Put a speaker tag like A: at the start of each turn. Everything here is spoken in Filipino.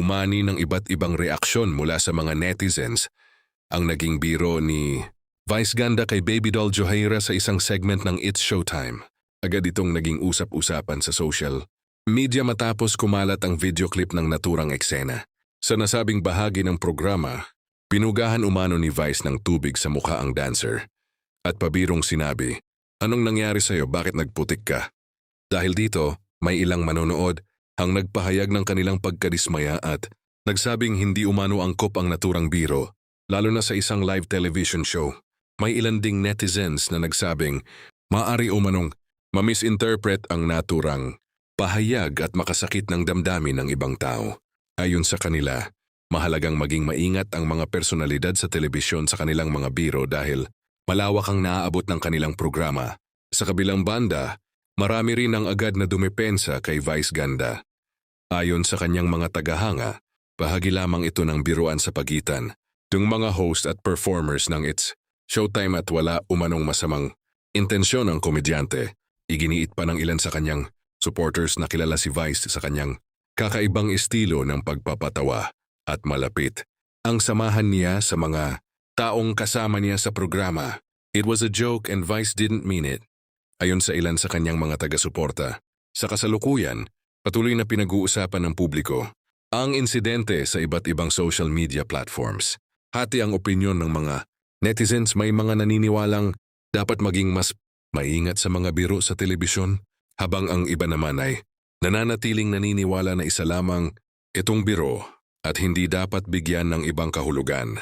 A: umani ng iba't ibang reaksyon mula sa mga netizens ang naging biro ni Vice Ganda kay Baby Doll Johaira sa isang segment ng It's Showtime. Agad itong naging usap-usapan sa social media matapos kumalat ang video clip ng naturang eksena. Sa nasabing bahagi ng programa, pinugahan umano ni Vice ng tubig sa mukha ang dancer. At pabirong sinabi, "Anong nangyari sa'yo? Bakit nagputik ka?" Dahil dito, may ilang manonood ang nagpahayag ng kanilang pagkadismaya at nagsabing hindi umano angkop ang naturang biro, lalo na sa isang live television show. May ilan ding netizens na nagsabing maaari umanong ma-misinterpret ang naturang pahayag at makasakit ng damdamin ng ibang tao. Ayon sa kanila, mahalagang maging maingat ang mga personalidad sa telebisyon sa kanilang mga biro dahil malawak ang naaabot ng kanilang programa. Sa kabilang banda, marami rin ang agad na dumepensa kay Vice Ganda. Ayon sa kanyang mga tagahanga, bahagi lamang ito ng biruan sa pagitan ng mga host at performers ng It's Showtime at wala umanong masamang intensyon ng komedyante. Iginiit pa ng ilan sa kanyang supporters na kilala si Vice sa kanyang kakaibang estilo ng pagpapatawa at malapit ang samahan niya sa mga taong kasama niya sa programa. It was a joke and Vice didn't mean it. Ayon sa ilan sa kanyang mga taga-suporta, sa kasalukuyan, patuloy na pinag-uusapan ng publiko ang insidente sa iba't ibang social media platforms. Hati ang opinyon ng mga netizens, may mga naniniwalang dapat maging mas maingat sa mga biro sa telebisyon, habang ang iba naman ay nananatiling naniniwala na isa lamang itong biro at hindi dapat bigyan ng ibang kahulugan.